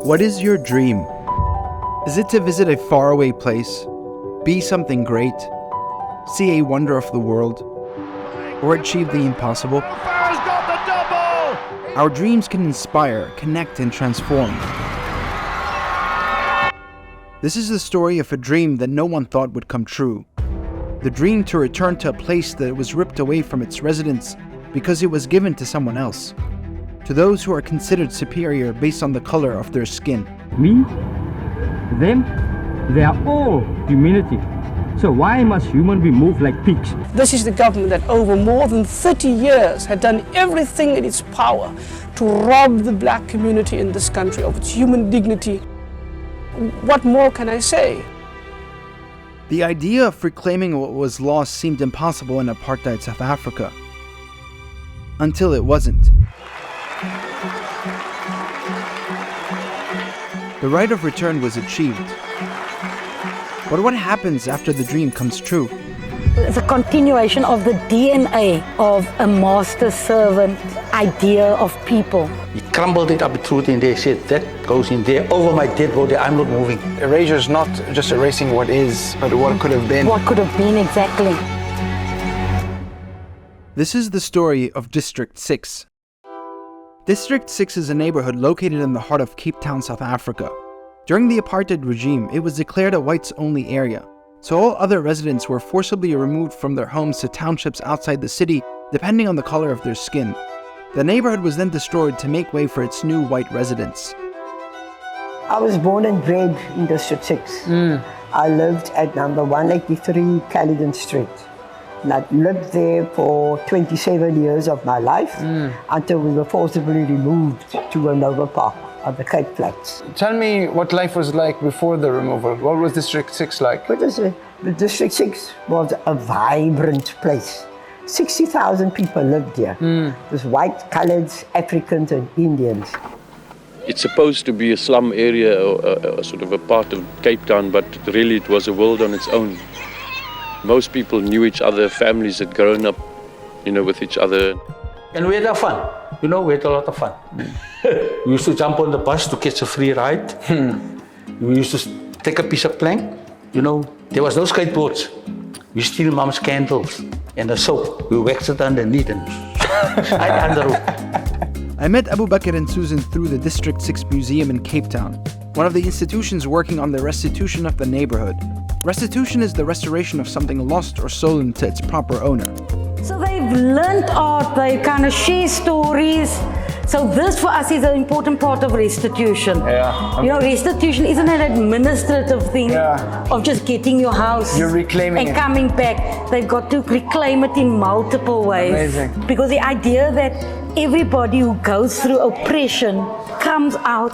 What is your dream? Is it to visit a faraway place, be something great, see a wonder of the world, or achieve the impossible? Our dreams can inspire, connect, and transform. This is the story of a dream that no one thought would come true. The dream to return to a place that was ripped away from its residents because it was given to someone else. To those who are considered superior based on the color of their skin. Me, them, they are all humanity. So why must humans be moved like pigs? This is the government that over more than 30 years had done everything in its power to rob the black community in this country of its human dignity. What more can I say? The idea of reclaiming what was lost seemed impossible in apartheid South Africa. Until it wasn't. The right of return was achieved. But what happens after the dream comes true? It's a continuation of the DNA of a master-servant idea of people. He crumbled it up, threw it in there, said, that goes in there, over my dead body, I'm not moving. Erasure is not just erasing what is, but what could have been. What could have been, exactly. This is the story of District 6. District 6 is a neighborhood located in the heart of Cape Town, South Africa. During the apartheid regime, it was declared a whites-only area, so all other residents were forcibly removed from their homes to townships outside the city, depending on the color of their skin. The neighborhood was then destroyed to make way for its new white residents. I was born and bred in District 6. I lived at number 183 Caledon Street. And I lived there for 27 years of my life until we were forcibly removed to another park of the Cape Flats. Tell me what life was like before the removal. What was District 6 like? The District 6 was a vibrant place. 60,000 people lived here. There's white, coloureds, Africans and Indians. It's supposed to be a slum area or a sort of a part of Cape Town, but really it was a world on its own. Most people knew each other, families had grown up, with each other. And we had fun. We had a lot of fun. We used to jump on the bus to catch a free ride. We used to take a piece of plank. There was no skateboards. We steal mom's candles and the soap. We waxed it underneath and right under the roof. I met Abu Bakr and Susan through the District 6 Museum in Cape Town, one of the institutions working on the restitution of the neighborhood. Restitution is the restoration of something lost or stolen to its proper owner. So they've learned art, they kind of share stories. So this for us is an important part of restitution. Restitution isn't an administrative thing of just getting your house You're reclaiming and coming back. They've got to reclaim it in multiple ways. Amazing. Because the idea that everybody who goes through oppression comes out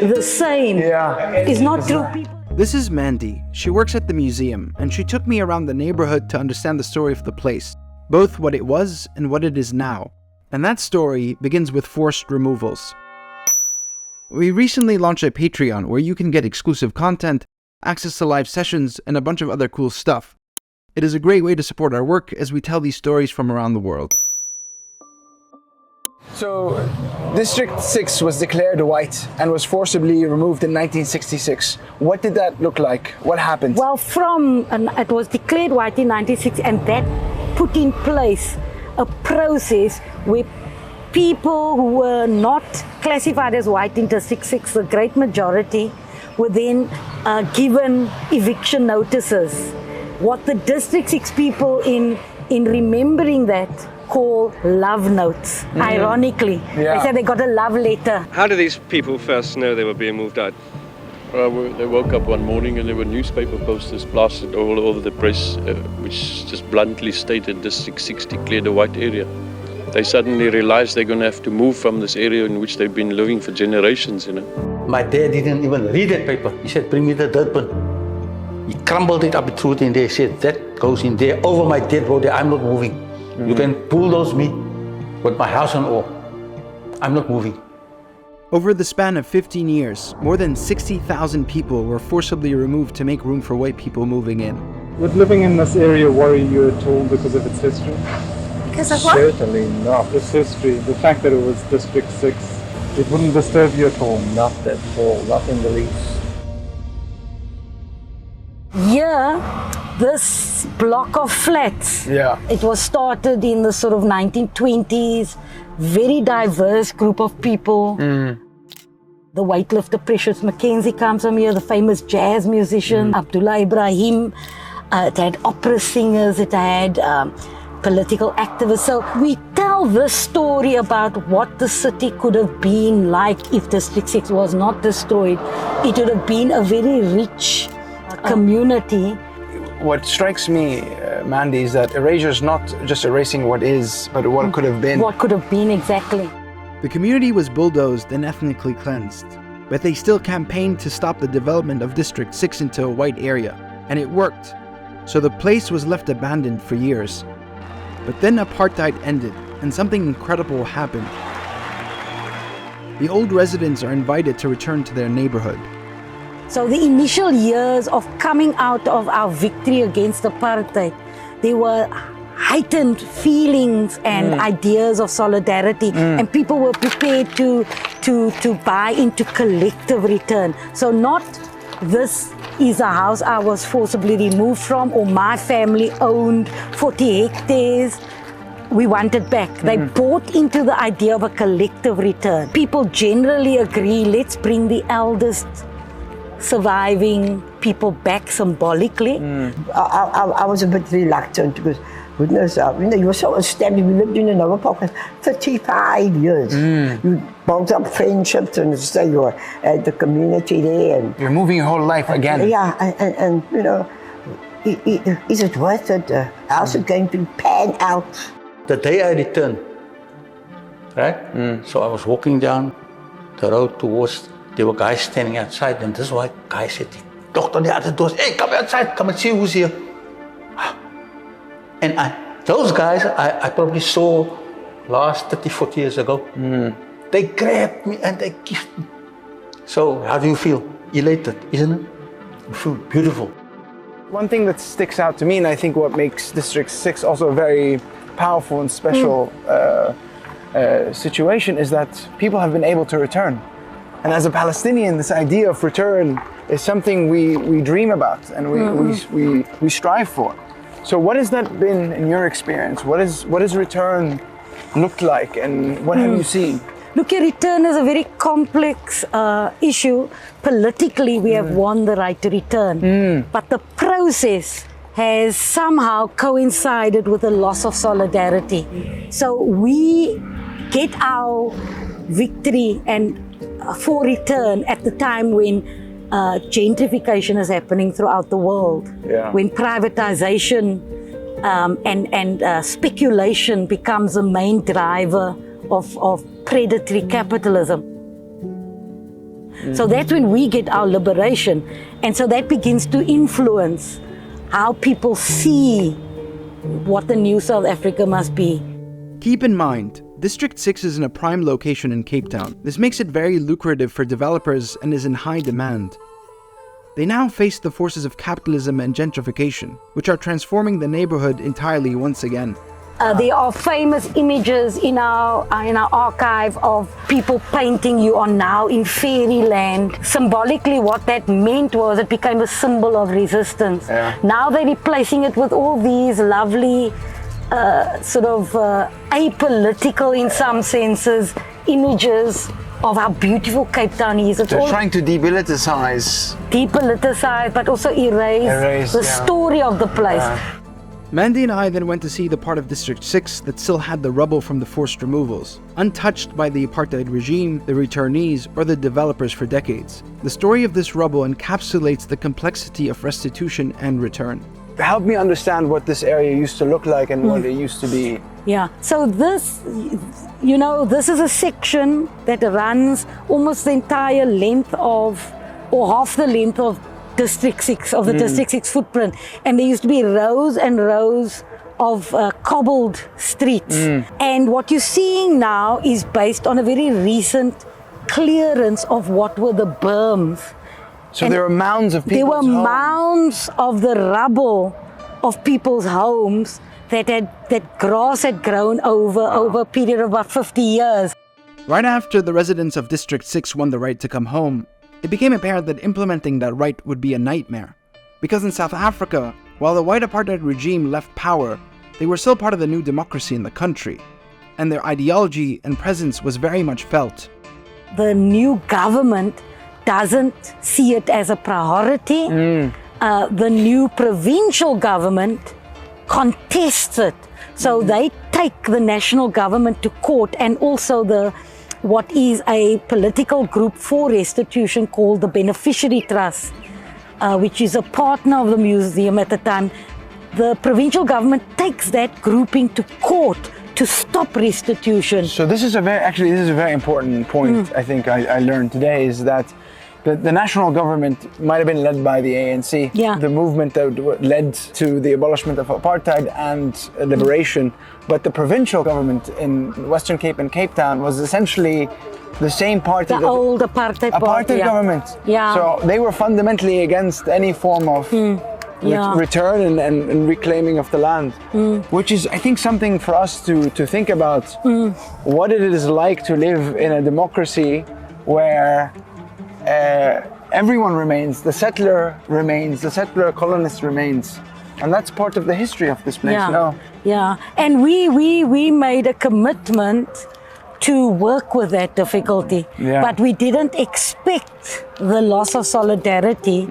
the same is not true. People. This is Mandy. She works at the museum, and she took me around the neighborhood to understand the story of the place, both what it was and what it is now. And that story begins with forced removals. We recently launched a Patreon where you can get exclusive content, access to live sessions, and a bunch of other cool stuff. It is a great way to support our work as we tell these stories from around the world. So, District 6 was declared white and was forcibly removed in 1966. What did that look like? What happened? Well, it was declared white in 1960, and that put in place a process where people who were not classified as white in District 6, the great majority, were then given eviction notices. What the District 6 people in remembering that call love notes, ironically. They said they got a love letter. How did these people first know they were being moved out? They woke up one morning and there were newspaper posters plastered all over the press, which just bluntly stated District 6 declared a white area. They suddenly realized they're going to have to move from this area in which they've been living for generations, My dad didn't even read that paper. He said, bring me the dirt bin. He crumbled it up, threw it in there, said, that goes in there, over my dead body, I'm not moving. You can bulldoze me with my house and all. I'm not moving. Over the span of 15 years, more than 60,000 people were forcibly removed to make room for white people moving in. Would living in this area worry you at all because of its history? Because of what? Certainly not. Its history, the fact that it was District 6 It wouldn't disturb you at all? Not at all, not in the least. Here, this block of flats, it was started in the sort of 1920s, very diverse group of people. The weightlifter Precious Mackenzie comes from here, the famous jazz musician Abdullah Ibrahim. It had opera singers, it had political activists. So we tell this story about what the city could have been like if District 6 was not destroyed. It would have been a very rich community. What strikes me, Mandy, is that erasure is not just erasing what is, but what could have been. What could have been, exactly. The community was bulldozed and ethnically cleansed, but they still campaigned to stop the development of District 6 into a white area, and it worked. So the place was left abandoned for years. But then apartheid ended, and something incredible happened. The old residents are invited to return to their neighborhood. So the initial years of coming out of our victory against apartheid, they were heightened feelings and ideas of solidarity, and people were prepared to buy into collective return. So not this is a house I was forcibly removed from, or my family owned 40 hectares. We want it back. They bought into the idea of a collective return. People generally agree, let's bring the eldest surviving people back symbolically. I was a bit reluctant because, goodness, you were so established. We lived in another park for 35 years. You built up friendships and you were at the community there. And you're moving your whole life again. Yeah, and is it worth it? How's it going to pan out? The day I returned, right? So I was walking down the road towards. There were guys standing outside, and this white guy said, knocked on the other doors, hey, come outside, come and see who's here. And those guys I probably saw last 30, 40 years ago. They grabbed me and they kissed me. So how do you feel? Elated, isn't it? You feel beautiful. One thing that sticks out to me, and I think what makes District 6 also a very powerful and special situation, is that people have been able to return. And as a Palestinian, this idea of return is something we dream about and we strive for. So what has that been in your experience? What has return looked like, and what have you seen? Look, return is a very complex issue. Politically, we have won the right to return. But the process has somehow coincided with the loss of solidarity. So we get our victory and for return at the time when gentrification is happening throughout the world, when privatization and speculation becomes the main driver of predatory capitalism. So that's when we get our liberation, and so that begins to influence how people see what the new South Africa must be. Keep in mind, District 6 is in a prime location in Cape Town. This makes it very lucrative for developers and is in high demand. They now face the forces of capitalism and gentrification, which are transforming the neighborhood entirely once again. There are famous images in our archive of people painting you are now in fairyland. Symbolically, what that meant was it became a symbol of resistance. Now they're replacing it with all these lovely apolitical, in some senses, images of how beautiful Cape Town is. They're trying to depoliticize, but also erase the story of the place. Mandy and I then went to see the part of District 6 that still had the rubble from the forced removals, untouched by the apartheid regime, the returnees, or the developers for decades. The story of this rubble encapsulates the complexity of restitution and return. Help me understand what this area used to look like and what it used to be. Yeah, so this is a section that runs almost the entire length of, or half the length of District 6, of the District 6 footprint. And there used to be rows and rows of cobbled streets. And what you're seeing now is based on a very recent clearance of what were the berms. So there were mounds of people's homes. There were mounds of the rubble of people's homes that grass had grown over a period of about 50 years. Right after the residents of District 6 won the right to come home, it became apparent that implementing that right would be a nightmare. Because in South Africa, while the white apartheid regime left power, they were still part of the new democracy in the country, and their ideology and presence was very much felt. The new government doesn't see it as a priority. The new provincial government contests it. So they take the national government to court, and also what is a political group for restitution called the Beneficiary Trust, which is a partner of the museum at the time. The provincial government takes that grouping to court to stop restitution. So this is a very important point. I think I learned today is that the national government might have been led by the ANC, the movement that led to the abolishment of apartheid and liberation, but the provincial government in Western Cape and Cape Town was essentially the same party. The old apartheid government. So they were fundamentally against any form of return and reclaiming of the land, which is, I think, something for us to think about what it is like to live in a democracy where everyone remains, the settler colonist remains, and that's part of the history of this place. And we made a commitment to work with that difficulty, but we didn't expect the loss of solidarity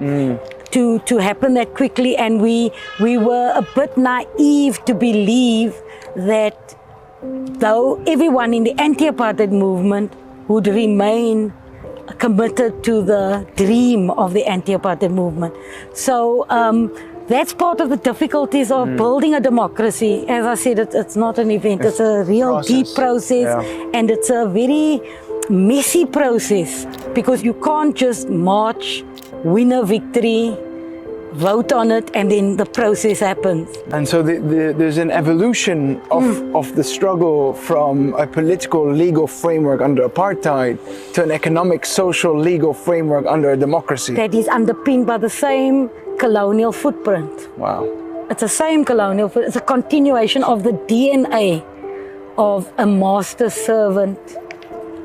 to happen that quickly, and we were a bit naive to believe that though everyone in the anti-apartheid movement would remain committed to the dream of the anti-apartheid movement. So that's part of the difficulties of building a democracy. As I said, it's not an event, it's a real deep process, and it's a very messy process, because you can't just march, win a victory, vote on it, and then the process happens. And so there's an evolution of the struggle from a political legal framework under apartheid to an economic, social, legal framework under a democracy. That is underpinned by the same colonial footprint. Wow. It's the same colonial footprint. It's a continuation of the DNA of a master-servant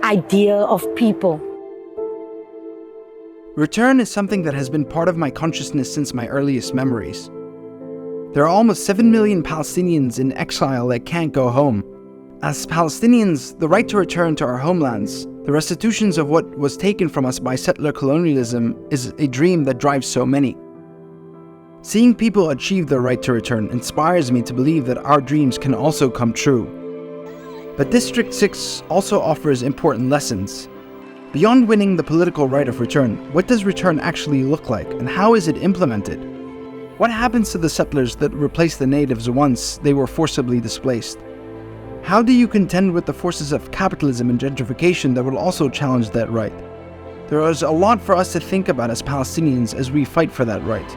idea of people. Return is something that has been part of my consciousness since my earliest memories. There are almost 7 million Palestinians in exile that can't go home. As Palestinians, the right to return to our homelands, the restitutions of what was taken from us by settler colonialism, is a dream that drives so many. Seeing people achieve their right to return inspires me to believe that our dreams can also come true. But District 6 also offers important lessons. Beyond winning the political right of return, what does return actually look like, and how is it implemented? What happens to the settlers that replaced the natives once they were forcibly displaced? How do you contend with the forces of capitalism and gentrification that will also challenge that right? There is a lot for us to think about as Palestinians as we fight for that right.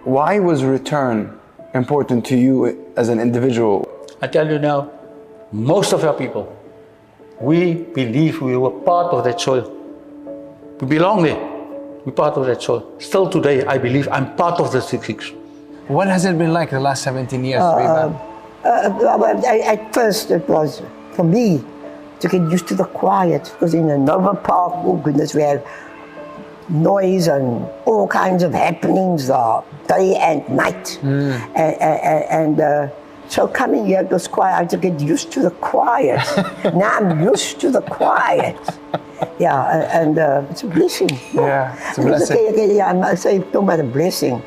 Why was return important to you as an individual? I tell you now, most of our people, we believe we were part of that soil. We belong there. We're part of that soil. Still today, I believe I'm part of the 6-6. What has it been like the last 17 years? At first, it was, for me, to get used to the quiet. Because in a Nova Park, oh goodness, we had noise and all kinds of happenings, day and night. So coming here, it was quiet. I had to get used to the quiet. Now I'm used to the quiet. It's a blessing. It's a blessing. I must say, talking about a blessing.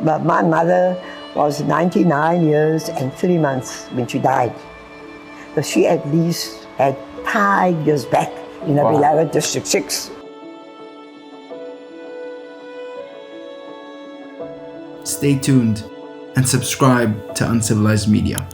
But my mother was 99 years and 3 months when she died. So she at least had 5 years back in a beloved District 6. Stay tuned and subscribe to Uncivilized Media.